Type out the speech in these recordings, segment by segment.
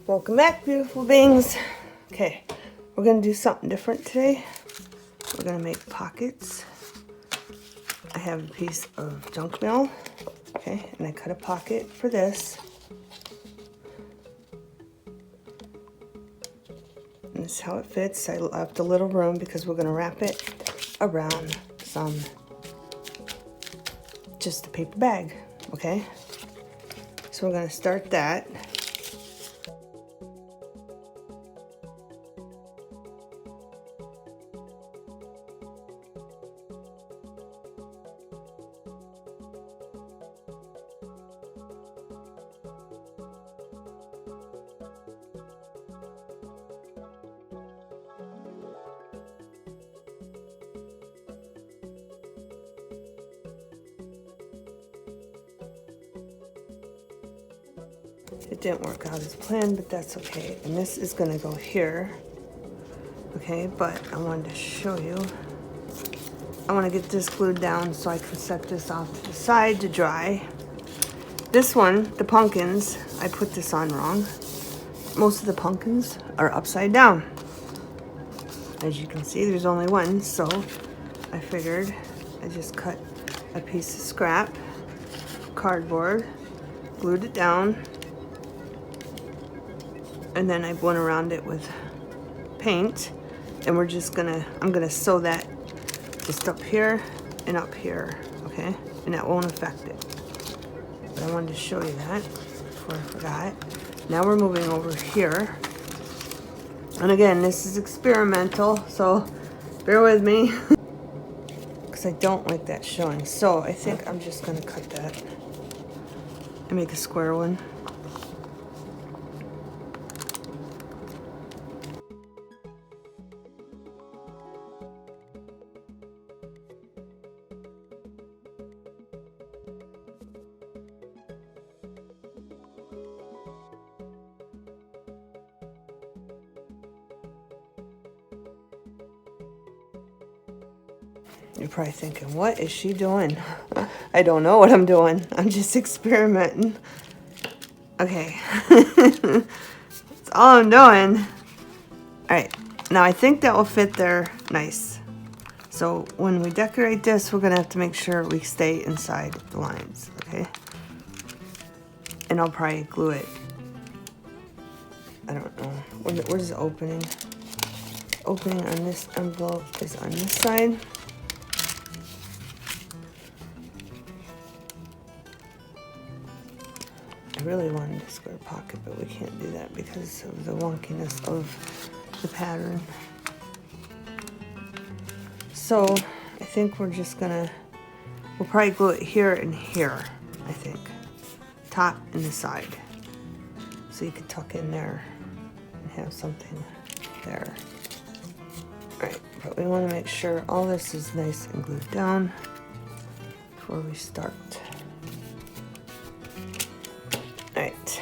Welcome back, beautiful beings. Okay, we're gonna do something different today. We're gonna make pockets. I have a piece of junk mail, okay, and I cut a pocket for this. And this is how it fits. I left a little room because we're gonna wrap it around just a paper bag, okay? So we're gonna start that. It didn't work out as planned, but that's okay. And this is gonna go here, okay? But I wanted to show you. I wanna get this glued down so I can set this off to the side to dry. This one, the pumpkins, I put this on wrong. Most of the pumpkins are upside down. As you can see, there's only one, so I figured I just cut a piece of scrap cardboard, glued it down, and then I went around it with paint, and I'm gonna sew that just up here and up here, okay? And that won't affect it. But I wanted to show you that before I forgot. Now we're moving over here. And again, this is experimental, so bear with me. Because I don't like that showing. So I think I'm just gonna cut that and make a square one. You're probably thinking, what is she doing? I don't know what I'm doing. I'm just experimenting. Okay. That's all I'm doing. All right. Now I think that will fit there nice. So when we decorate this, we're going to have to make sure we stay inside the lines, okay? And I'll probably glue it. I don't know. Where's the opening? Opening on this envelope is on this side. I really wanted a square pocket, but we can't do that because of the wonkiness of the pattern. So I think we'll probably glue it here and here, I think. Top and the side. So you could tuck in there and have something there. All right, but we want to make sure all this is nice and glued down before we start. Alright,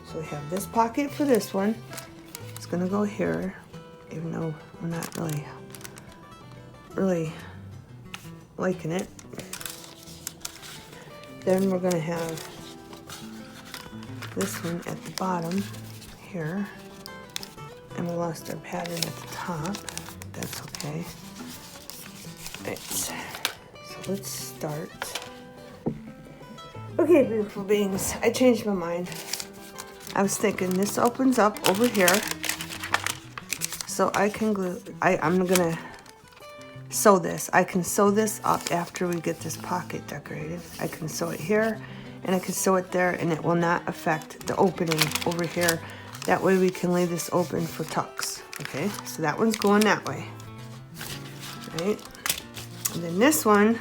so we have this pocket for this one. It's gonna go here, even though I'm not really liking it. Then we're gonna have this one at the bottom here, and we lost our pattern at the top. That's okay. Alright, so let's start. Okay, beautiful beings, I changed my mind. I was thinking this opens up over here, so I can glue, I'm gonna sew this. I can sew this up after we get this pocket decorated. I can sew it here, and I can sew it there, and it will not affect the opening over here. That way we can leave this open for tucks, okay? So that one's going that way, right? And then this one,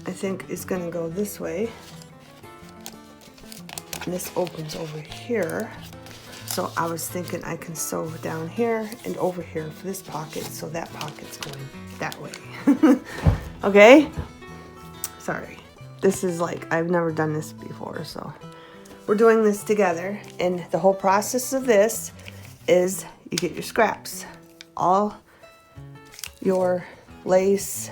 I think is gonna go this way. And this opens over here. So I was thinking I can sew down here and over here for this pocket, so that pocket's going that way. Okay? Sorry. This is like, I've never done this before, so we're doing this together. And the whole process of this is you get your scraps. All your lace,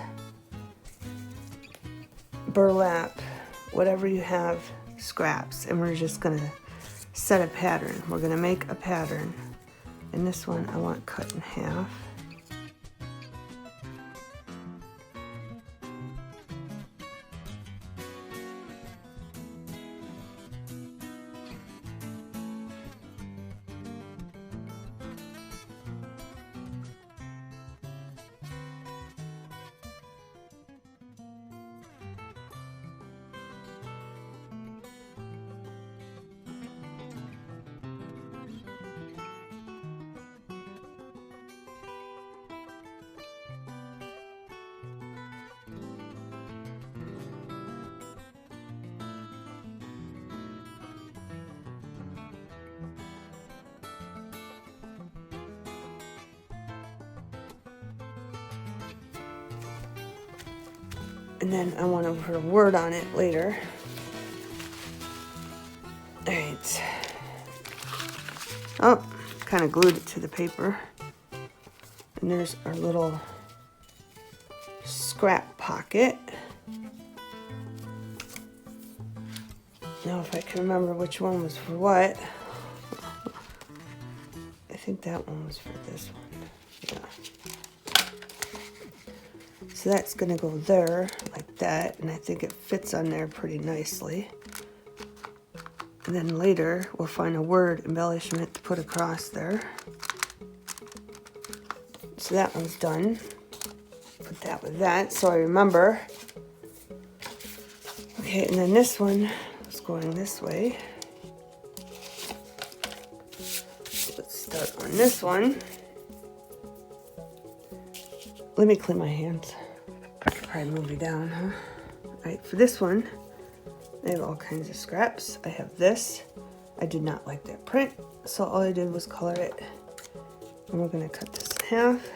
burlap, whatever you have, scraps, and we're just gonna set a pattern. We're gonna make a pattern. And this one I want cut in half. And then I want to put a word on it later. All right. Oh, kind of glued it to the paper. And there's our little scrap pocket. Now if I can remember which one was for what. I think that one was for this one. Yeah. So that's gonna go there like that, and I think it fits on there pretty nicely. And then later we'll find a word embellishment to put across there. So that one's done. Put that with that so I remember. Okay, and then this one is going this way. So let's start on this one. Let me clean my hands. I could probably move you down, huh? All right, for this one, I have all kinds of scraps. I have this. I did not like that print, so all I did was color it. And we're gonna cut this in half.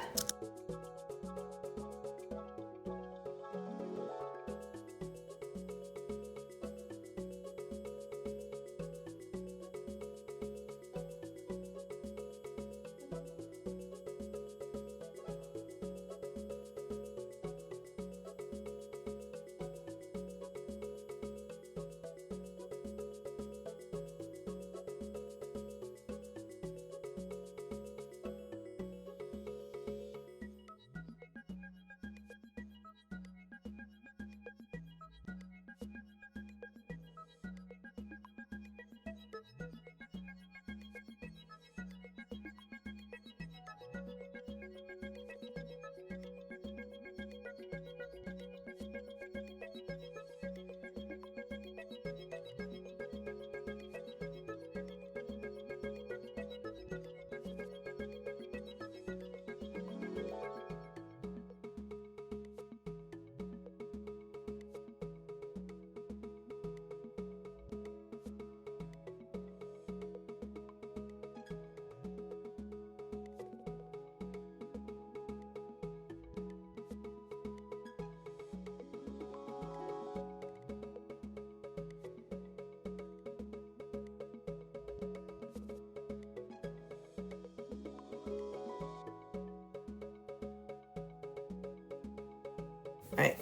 Alright,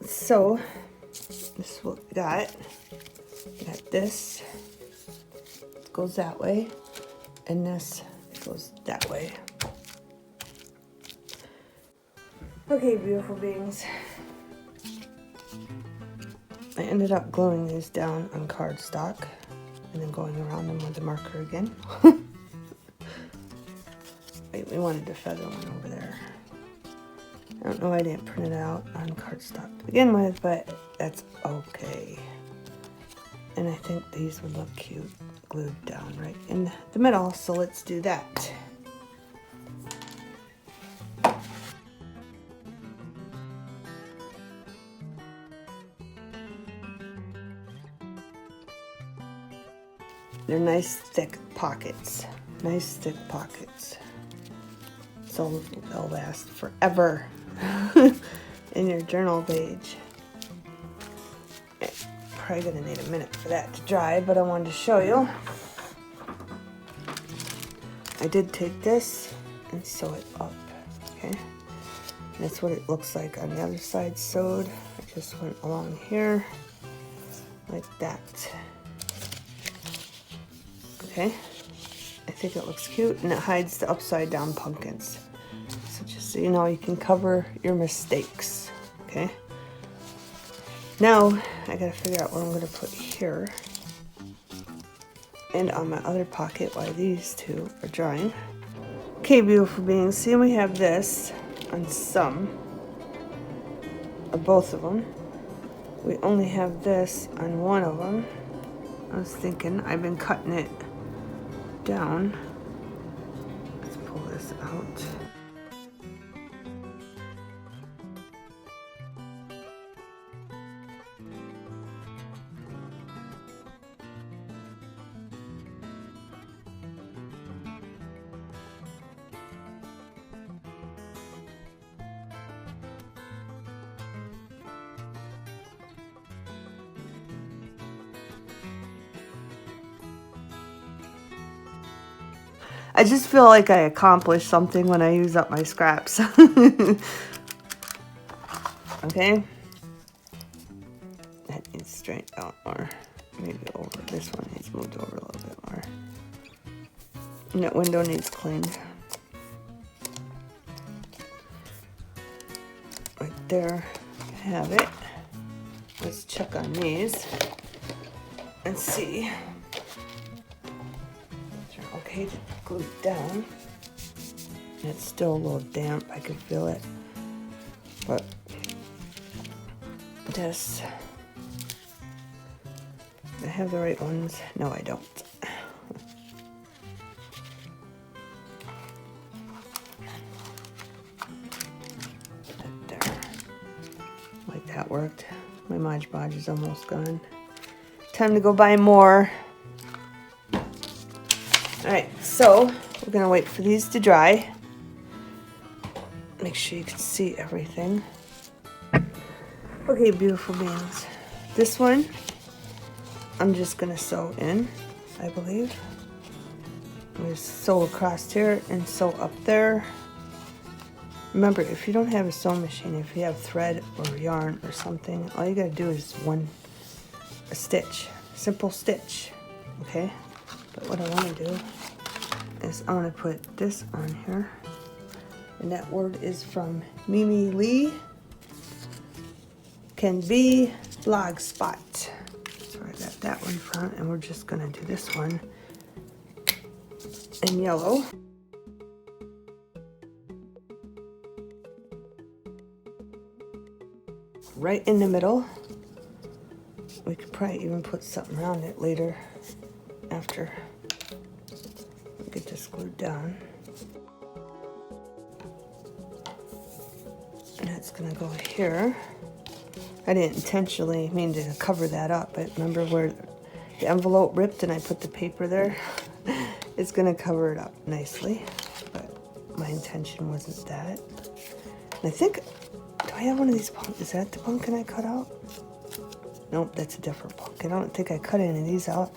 so this is what we got. We got this, it goes that way, and this, it goes that way. Okay, beautiful beings. I ended up gluing these down on cardstock and then going around them with the marker again. Wait, we wanted the feather one over there. I don't know why I didn't print it out on cardstock to begin with, but that's okay. And I think these would look cute glued down right in the middle, so let's do that. They're nice thick pockets. Nice thick pockets. So they'll last forever in your journal page. Probably gonna need a minute for that to dry, but I wanted to show you. I did take this and sew it up, okay? That's what it looks like on the other side sewed. I just went along here like that. Okay, I think it looks cute, and it hides the upside down pumpkins. So just so you know, you can cover your mistakes. Okay, now I gotta figure out what I'm gonna put here and on my other pocket while these two are drying. Okay, beautiful beings, see, we have this on some, or both of them. We only have this on one of them. I was thinking, I've been cutting it down. Let's pull this out. I just feel like I accomplished something when I use up my scraps. Okay. That needs straightened out more. Maybe over. This one needs moved over a little bit more. And that window needs cleaned. Right there. Have it. Let's check on these and see. Okay to glue it down. It's still a little damp, I can feel it. But this, do I have the right ones? No, I don't. There. Like that worked. My Mod Podge is almost gone. Time to go buy more. Alright, so we're going to wait for these to dry. Make sure you can see everything. Okay, beautiful beings. This one, I'm just going to sew in, I believe. I'm going to sew across here and sew up there. Remember, if you don't have a sewing machine, if you have thread or yarn or something, all you got to do is a stitch. Simple stitch. Okay? But what I want to do is I want to put this on here. And that word is from Mimi Lee. Can be Blogspot. So I got that one from, and we're just going to do this one in yellow. Right in the middle. We could probably even put something around it later after we get this glued down. And that's gonna go here. I didn't intentionally mean to cover that up, but remember where the envelope ripped and I put the paper there? It's gonna cover it up nicely, but my intention wasn't that. And I think, do I have one of these pumpkins? Is that the pumpkin I cut out? Nope, that's a different pumpkin. I don't think I cut any of these out.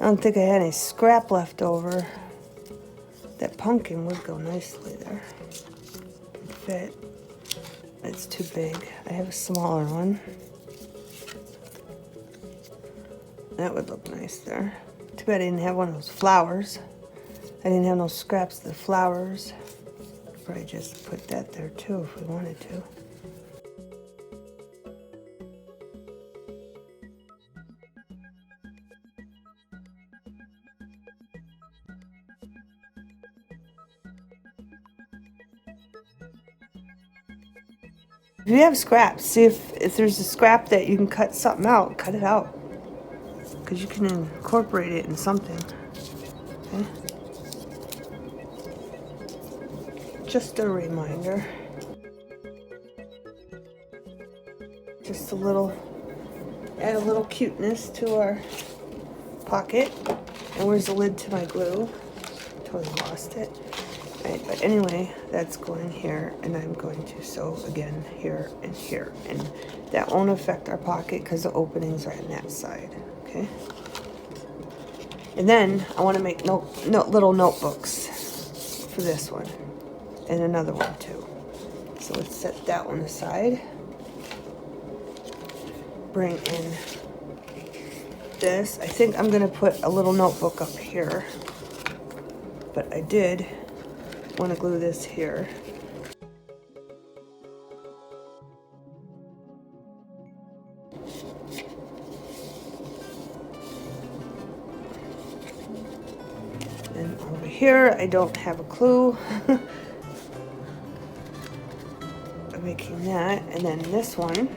I don't think I had any scrap left over. That pumpkin would go nicely there. It'd fit. It's too big. I have a smaller one. That would look nice there. Too bad I didn't have one of those flowers. I didn't have no scraps of the flowers. Probably just put that there too if we wanted to. If you have scraps, see if there's a scrap that you can cut something out, cut it out. Because you can incorporate it in something. Okay? Just a reminder. Just a little, add a little cuteness to our pocket. And where's the lid to my glue? Totally lost it. Right, but anyway, that's going here, and I'm going to sew again here and here, and that won't affect our pocket because the openings are on that side. Okay. And then I want to make little notebooks for this one, and another one too. So let's set that one aside. Bring in this. I think I'm gonna put a little notebook up here, but I did want to glue this here. And over here, I don't have a clue. I'm making that, and then this one.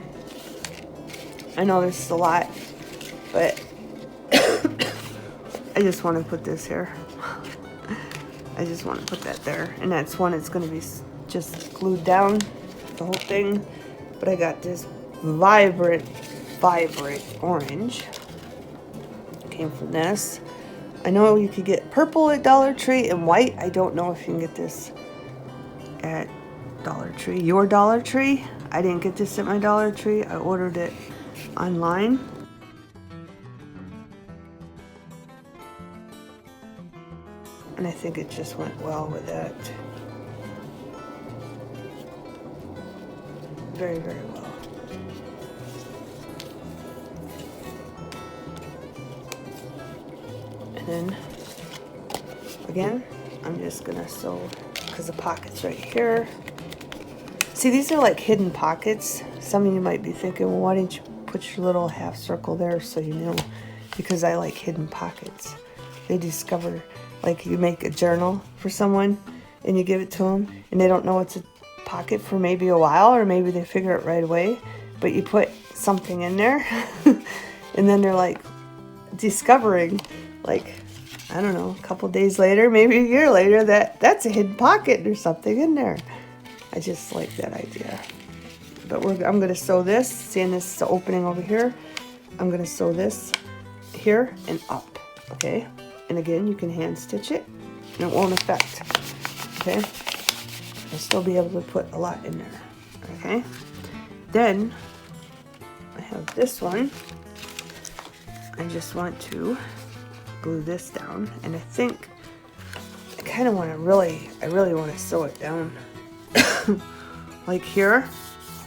I know this is a lot, but I just want to put this here. I just want to put that there, and that's one it's going to be just glued down, the whole thing. But I got this vibrant orange. Came from this. I know you could get purple at Dollar Tree and white. I don't know if you can get this at Dollar Tree. Your Dollar Tree. I didn't get this at my Dollar Tree. I ordered it online. And I think it just went well with that. Very, very well. And then, again, I'm just gonna sew, because the pocket's right here. See, these are like hidden pockets. Some of you might be thinking, well, why didn't you put your little half circle there so you know? Because I like hidden pockets. They discover, like you make a journal for someone and you give it to them and they don't know it's a pocket for maybe a while, or maybe they figure it right away, but you put something in there and then they're like discovering, like, I don't know, a couple days later, maybe a year later, that's a hidden pocket or something in there. I just like that idea. But I'm going to sew this, seeing this opening over here, I'm going to sew this here and up, okay? And again, you can hand stitch it and it won't affect, okay? I'll still be able to put a lot in there, okay? Then I have this one. I just want to glue this down, and I think I kind of want to I really want to sew it down like here,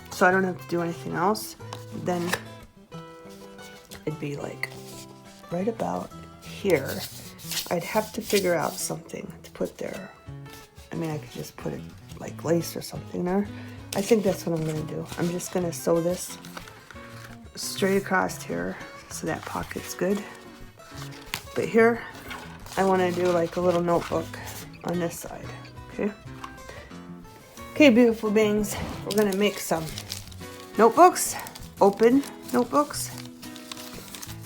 so I don't have to do anything else. Then it'd be like right about here. I'd have to figure out something to put there. I mean, I could just put it like lace or something there. I think that's what I'm going to do. I'm just going to sew this straight across here so that pocket's good. But here, I want to do like a little notebook on this side, okay? Okay, beautiful beings, we're going to make some notebooks, open notebooks.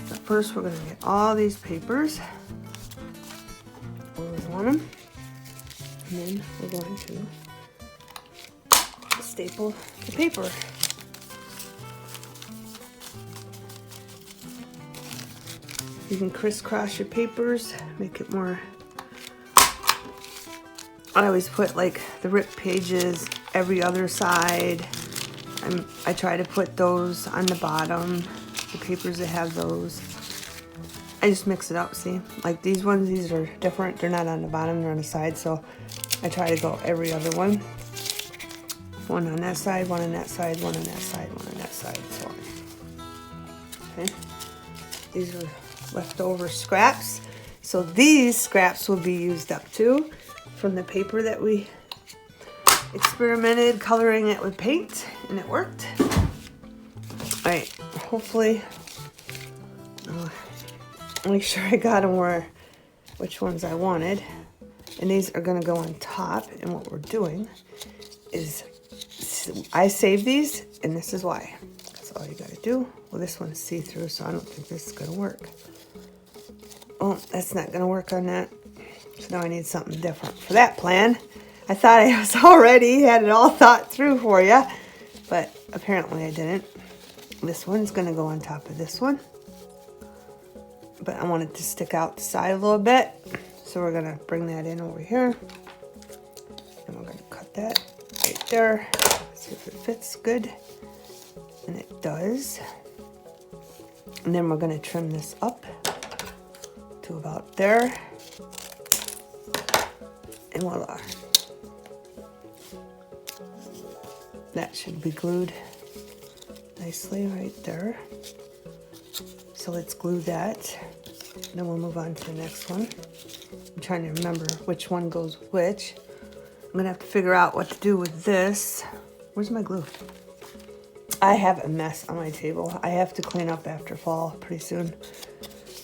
But first, we're going to get all these papers where we want them. And then we're going to staple the paper. You can crisscross your papers, make it more. I always put like the ripped pages every other side. I try to put those on the bottom, the papers that have those. I just mix it up, see? Like these ones, these are different. They're not on the bottom, they're on the side, so I try to go every other one. One on that side, one on that side, one on that side, one on that side, so on. Okay? These are leftover scraps. So these scraps will be used up too from the paper that we experimented coloring it with paint, and it worked. Alright, hopefully I'll make sure I got them which ones I wanted. And these are going to go on top, and what we're doing is I save these, and this is why. That's all you got to do. Well, this one's see-through, so I don't think this is going to work. Oh, that's not going to work on that. So now I need something different for that plan. I thought I was already had it all thought through for you, but apparently I didn't. This one's going to go on top of this one. But I want it to stick out the side a little bit. So we're going to bring that in over here. And we're going to cut that right there. See if it fits good. And it does. And then we're going to trim this up to about there. And voila. That should be glued nicely right there. So So let's glue that. Then we'll move on to the next one. I'm trying to remember which one goes with which. I'm gonna have to figure out what to do with this. Where's my glue? I have a mess on my table. I have to clean up after fall pretty soon.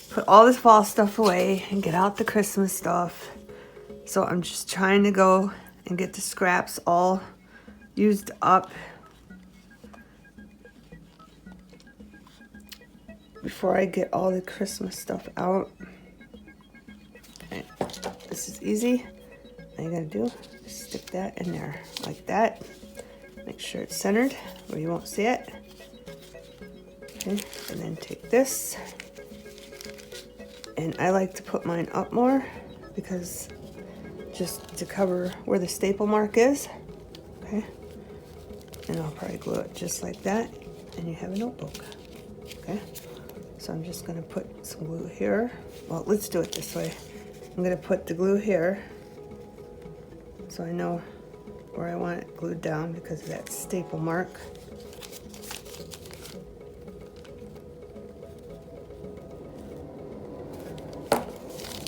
Put all this fall stuff away and get out the Christmas stuff. So I'm just trying to go and get the scraps all used up before I get all the Christmas stuff out. Okay. This is easy. All you gotta do is stick that in there like that. Make sure it's centered where you won't see it. Okay, and then take this. And I like to put mine up more because just to cover where the staple mark is. Okay, and I'll probably glue it just like that, and you have a notebook. Okay, so I'm just gonna put some glue here. Well, let's do it this way. I'm gonna put the glue here so I know where I want it glued down because of that staple mark.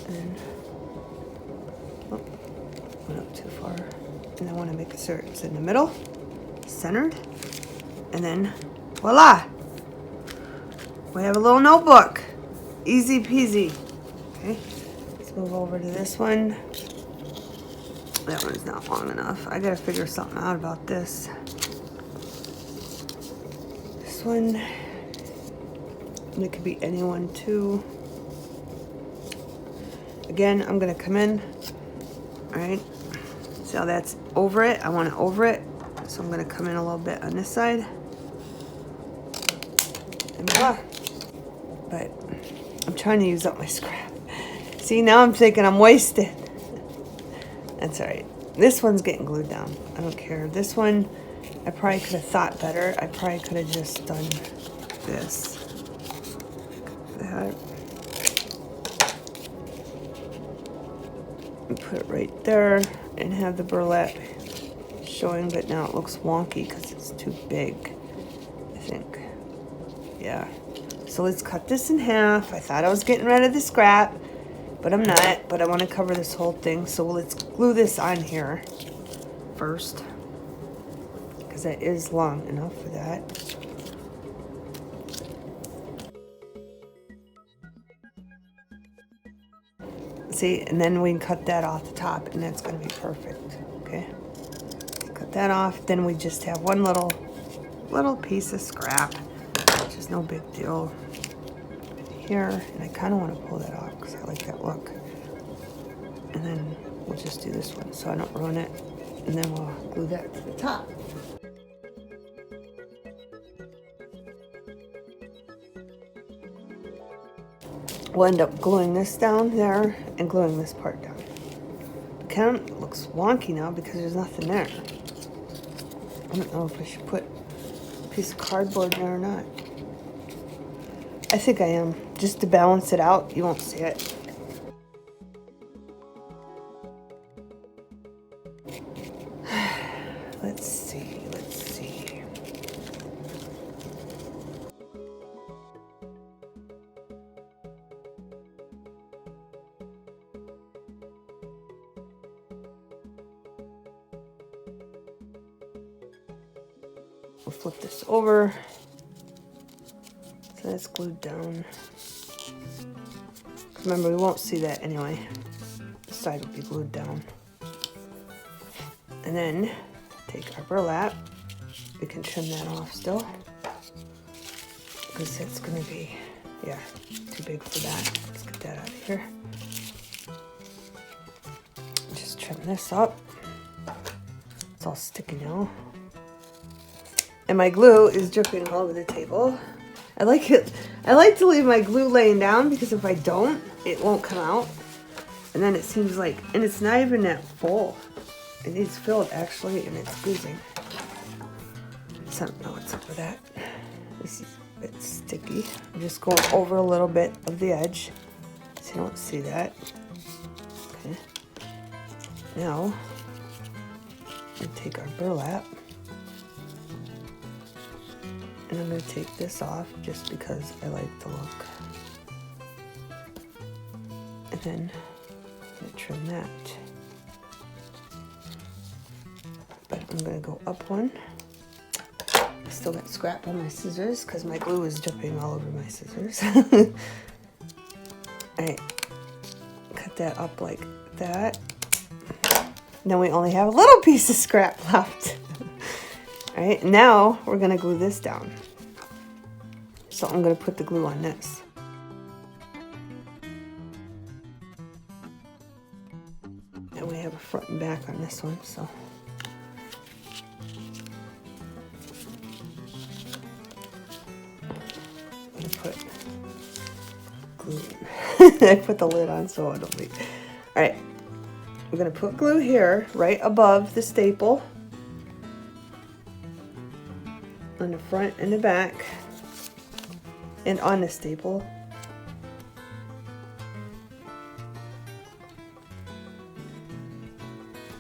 And oh, went up too far. And I want to make sure it's in the middle, centered, and then voila! We have a little notebook. Easy peasy. Okay, let's move over to this one. That one's not long enough. I gotta figure something out about this. This one, it could be anyone too. Again, I'm gonna come in, all right? See how that's over it? I want it over it. So I'm gonna come in a little bit on this side. And voila. But I'm trying to use up my scrap. See, now I'm thinking I'm wasted. That's all right. This one's getting glued down. I don't care. This one, I probably could have thought better. I probably could have just done this. That. And put it right there and have the burlap showing, but now it looks wonky because it's too big, I think. Yeah. So let's cut this in half. I thought I was getting rid of the scrap, but I'm not. But I want to cover this whole thing, so let's glue this on here first, because that is long enough for that. See, and then we can cut that off the top, and that's going to be perfect. Okay, cut that off. Then we just have one little piece of scrap, which is no big deal. Here, and I kind of want to pull that off because I like that look. And then we'll just do this one so I don't ruin it, and then we'll glue that to the top. We'll end up gluing this down there and gluing this part down. It kind of looks wonky now because there's nothing there. I don't know if I should put a piece of cardboard there or not. I think I am, just to balance it out. You won't see it. Let's see. We'll flip this over. So that's glued down. Remember, we won't see that anyway. The side will be glued down. And then take our burlap. We can trim that off still, because it's gonna be, yeah, too big for that. Let's get that out of here. Just trim this up. It's all sticky now. And my glue is dripping all over the table. I like to leave my glue laying down because if I don't, it won't come out. And then it seems like, and it's not even that full. It needs filled actually, and it's oozing. So I don't know what's up with that. This is a bit sticky. I'm just going over a little bit of the edge so you don't see that. Okay. Now, we take our burlap. And I'm going to take this off just because I like the look. And then I'm gonna trim that. But I'm gonna go up one. I still got scrap on my scissors because my glue is dripping all over my scissors. Alright, cut that up like that. Then we only have a little piece of scrap left. Alright, now we're gonna glue this down. So I'm gonna put the glue on this. And we have a front and back on this one, so. I'm gonna put glue in. I put the lid on so it'll leak. Alright. We're going to put glue here, right above the staple, on the front and the back, and on the staple.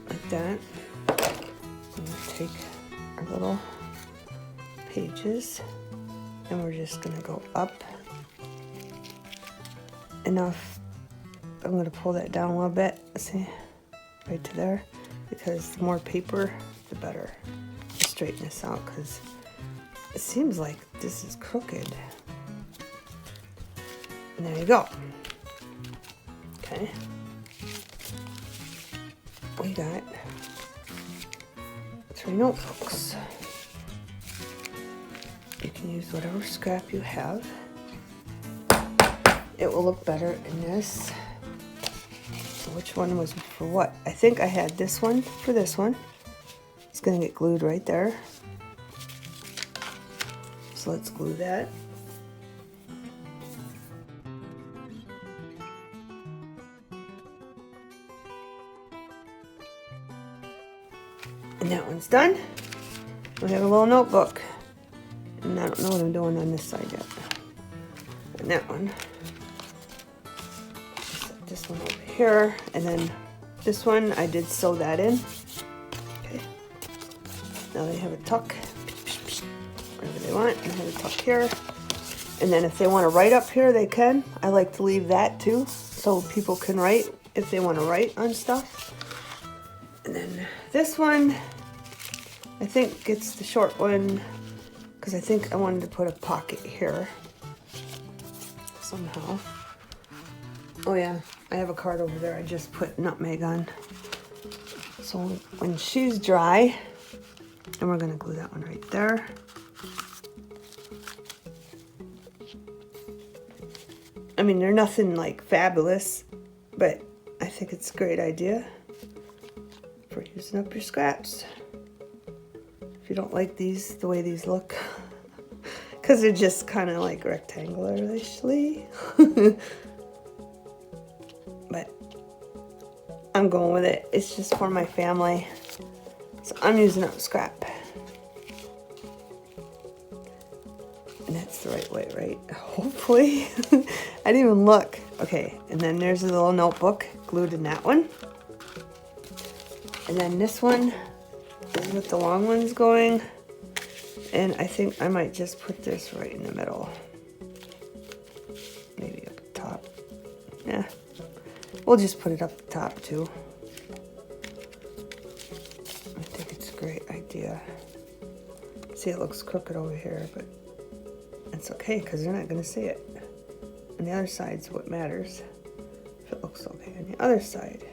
Like that. I'm going to take our little pages, and we're just going to go up enough. I'm going to pull that down a little bit. See? Right to there, because the more paper the better. I'll straighten this out because it seems like this is crooked. And there you go. Okay, we got 3 notebooks. You can use whatever scrap you have. It will look better in this. Which one was for what? I think I had this one for this one. It's gonna get glued right there. So let's glue that. And that one's done. We have a little notebook. And I don't know what I'm doing on this side yet. And that one. This one over here, and then this one I did sew that in. Okay. Now they have a tuck, wherever they want, and have a tuck here. And then if they want to write up here, they can. I like to leave that too, so people can write if they want to write on stuff. And then this one, I think it's the short one, because I think I wanted to put a pocket here somehow. Oh yeah, I have a card over there I just put nutmeg on. So when she's dry, and we're gonna glue that one right there. I mean, they're nothing like fabulous, but I think it's a great idea for using up your scraps. If you don't like these, the way these look, because they're just kind of like rectangularly. But I'm going with it. It's just for my family. So I'm using up scrap. And that's the right way, right? Hopefully. I didn't even look. Okay, and then there's a little notebook glued in that one. And then this one is with the long ones going. And I think I might just put this right in the middle. Maybe up top. Yeah. We'll just put it up the top too. I think it's a great idea. See, it looks crooked over here, but it's okay because they're not going to see it. And the other side's what matters. If it looks okay on the other side.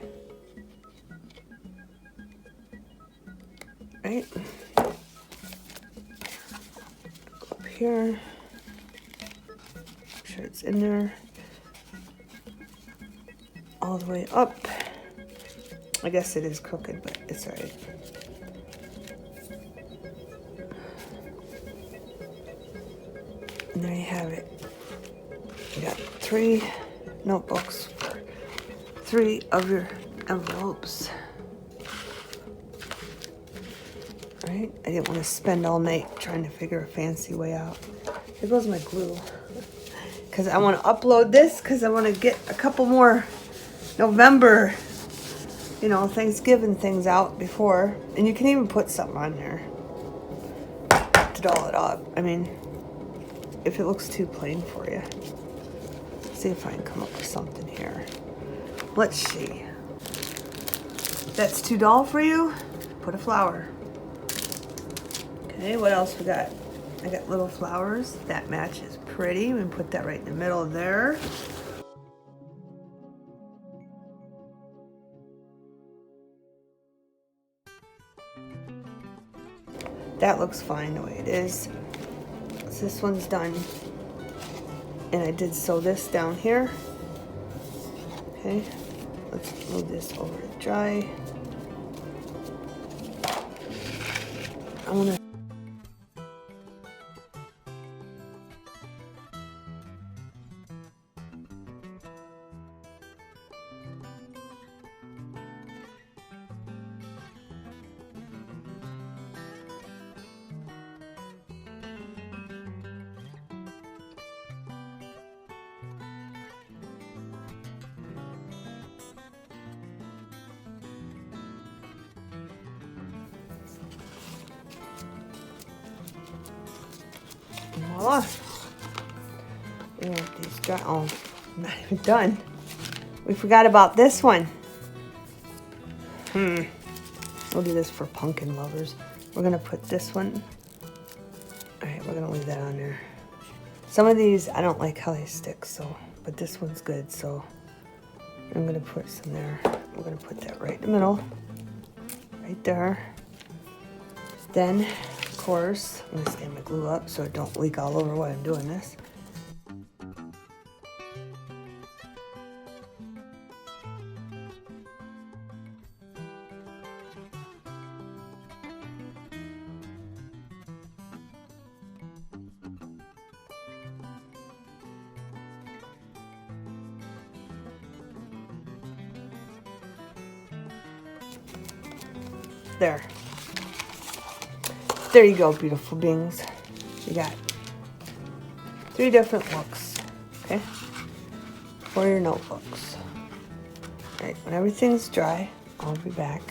Right? Go up here. Make sure it's in there. All the way up. I guess it is crooked, but it's alright. And there you have it. You got 3 notebooks for 3 of your envelopes. Right? I didn't want to spend all night trying to figure a fancy way out. Here goes my glue. Because I want to upload this because I want to get a couple more November, you know, Thanksgiving things out before. And you can even put something on there to doll it up. I mean, if it looks too plain for you. See if I can come up with something here. Let's see. That's too dull for you? Put a flower. Okay, what else we got? I got little flowers. That matches pretty. We can put that right in the middle there. That looks fine the way it is. So this one's done. And I did sew this down here. Okay, let's move this over to dry. I want to voila. We want these dry. Oh, not even done. We forgot about this one. We'll do this for pumpkin lovers. We're gonna put this one. All right, we're gonna leave that on there. Some of these I don't like how they stick, so but this one's good, so I'm gonna put some there. We're gonna put that right in the middle, right there. Then, of course, I'm gonna stand my glue up so it don't leak all over while I'm doing this. There. There you go, beautiful beings. You got 3 different looks, okay, for your notebooks. All right, when everything's dry, I'll be back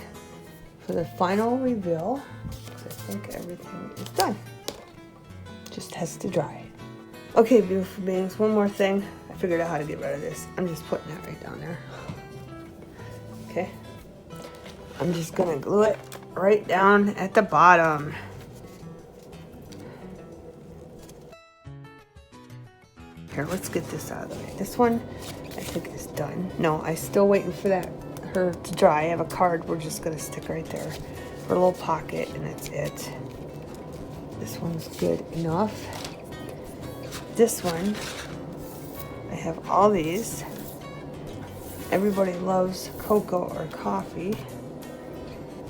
for the final reveal. I think everything is done. Just has to dry. Okay, beautiful beings, one more thing. I figured out how to get rid of this. I'm just putting that right down there. Okay. I'm just gonna glue it right down at the bottom. Here, let's get this out of the way. This one, I think is done. No, I'm still waiting for her to dry. I have a card we're just gonna stick right there for a little pocket, and that's it. This one's good enough. This one, I have all these. Everybody loves cocoa or coffee.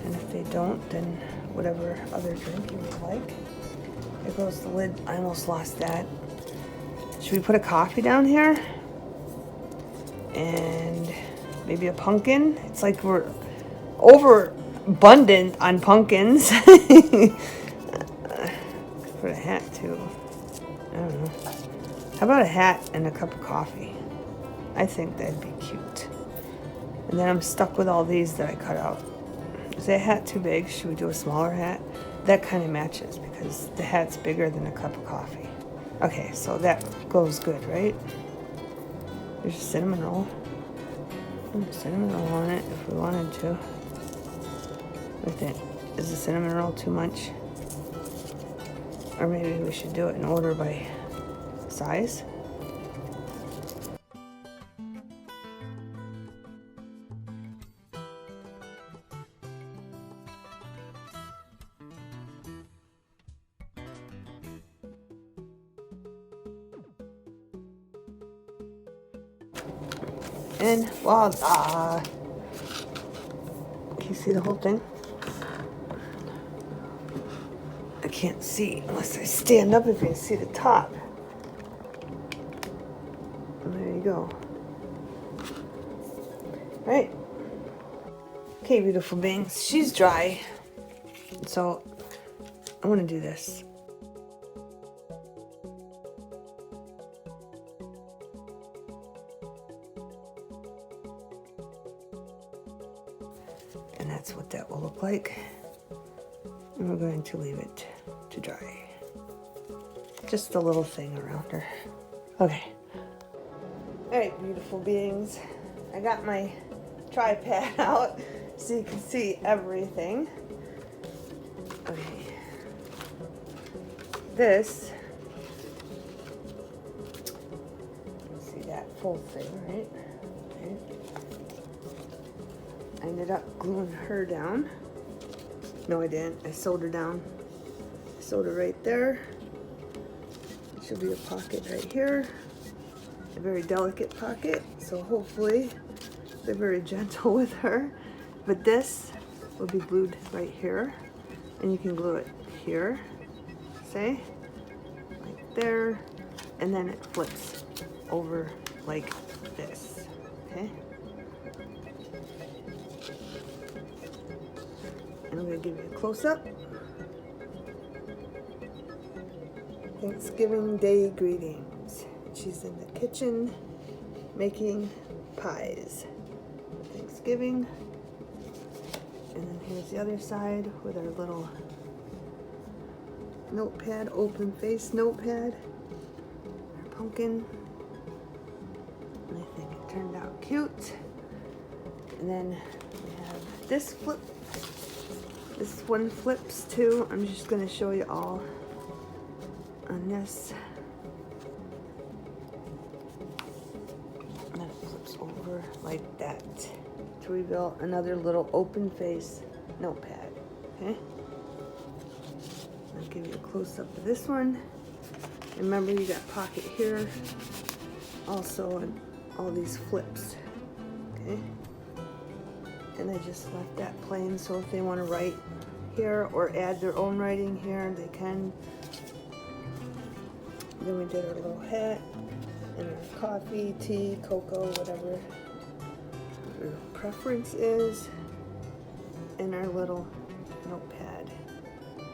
And if they don't, then whatever other drink you would like. There goes the lid. I almost lost that. Should we put a coffee down here? And maybe a pumpkin? It's like we're overabundant on pumpkins. Put a hat too. I don't know. How about a hat and a cup of coffee? I think that'd be cute. And then I'm stuck with all these that I cut out. Is that hat too big? Should we do a smaller hat? That kind of matches because the hat's bigger than a cup of coffee. Okay, so that goes good, right? There's a cinnamon roll. Cinnamon roll on it if we wanted to. What do you think? Is the cinnamon roll too much? Or maybe we should do it in order by size? And voila! Can you see the whole thing? I can't see unless I stand up if you can see the top. And there you go. Right. Okay, beautiful beings. She's dry. So I want to do this. And that's what that will look like. And we're going to leave it to dry. Just a little thing around her. Okay. Alright, beautiful beings. I got my tripod out so you can see everything. Okay. This, you can see that full thing, right? Okay. I ended up gluing her down. No, I didn't. I sewed her down. I sewed her right there. Should be a pocket right here. A very delicate pocket, so hopefully they're very gentle with her. But this will be glued right here, and you can glue it here, say, like there, and then it flips over like this, okay? And I'm gonna give you a close-up. Thanksgiving Day greetings. She's in the kitchen making pies. Thanksgiving. And then here's the other side with our little notepad, open face notepad. Our pumpkin. And I think it turned out cute. And then we have this flip. This one flips too. I'm just going to show you all on this. And then it flips over like that to reveal another little open face notepad. Okay? I'll give you a close up of this one. Remember, you got pocket here, also on all these flips. Okay? And I just left that plain, so if they want to write here or add their own writing here, they can. Then we did our little hat and our coffee, tea, cocoa, whatever your preference is, and our little notepad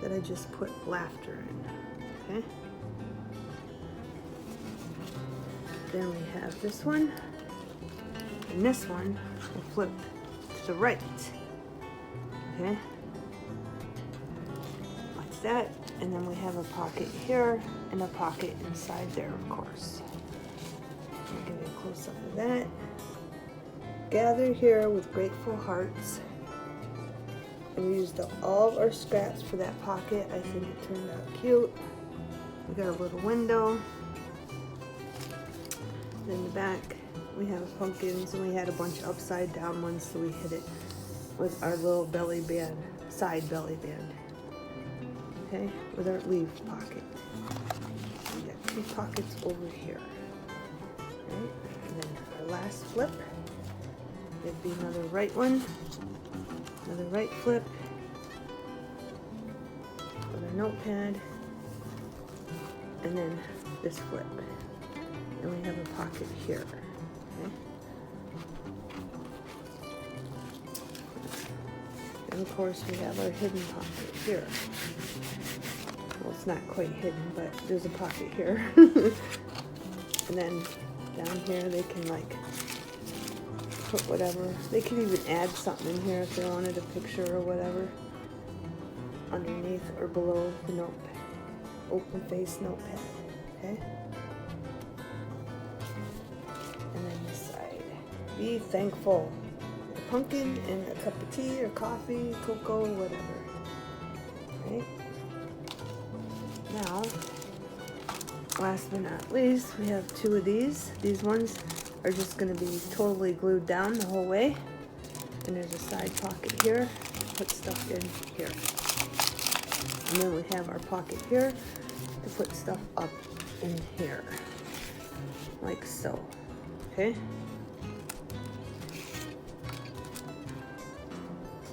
that I just put laughter in. Okay? Then we have this one, and this one will flip to the right. Okay? Like that. And then we have a pocket here and a pocket inside there, of course. I'll give you a close up of that. Gather here with grateful hearts. And we used all of our scraps for that pocket. I think it turned out cute. We got a little window. And in the back, we have pumpkins, and we had a bunch of upside down ones, so we hit it with our little belly band, side belly band. Okay, with our leaf pocket. We got 2 pockets over here. Right? And then our last flip. There'd be another right one. Another right flip. With our notepad. And then this flip. And we have a pocket here. Okay? And of course we have our hidden pocket here. Well, it's not quite hidden, but there's a pocket here. And then down here they can like put whatever. They could even add something in here if they wanted a picture or whatever. Underneath or below the notepad. Open face notepad. Okay? And then this side. Be thankful. A pumpkin and a cup of tea or coffee, cocoa, whatever. Right? Now, last but not least, we have 2 of these. These ones are just going to be totally glued down the whole way. And there's a side pocket here to put stuff in here. And then we have our pocket here to put stuff up in here. Like so. Okay?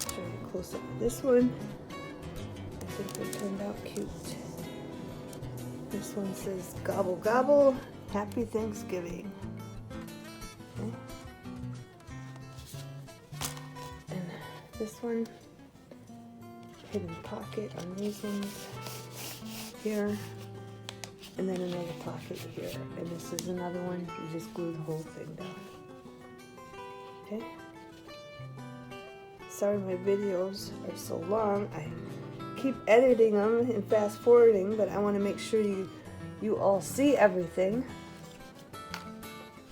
Show you a close up of this one. I think they turned out cute. This one says, gobble gobble, happy Thanksgiving. Okay. And this one, hidden pocket on these ones here. And then another pocket here. And this is another one, you just glue the whole thing down. Okay? Sorry my videos are so long. I keep editing them and fast forwarding, but I want to make sure you all see everything.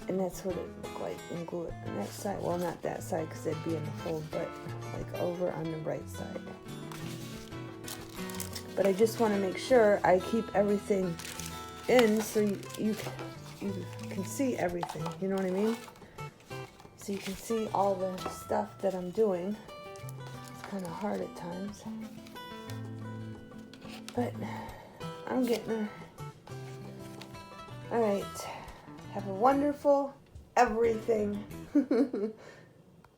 And that's what it looked like. and glue it on that side. Well, not that side because it'd be in the fold, but like over on the right side. But I just want to make sure I keep everything in so you can see everything. You know what I mean? So you can see all the stuff that I'm doing. It's kind of hard at times, but I'm getting there. All right. Have a wonderful everything.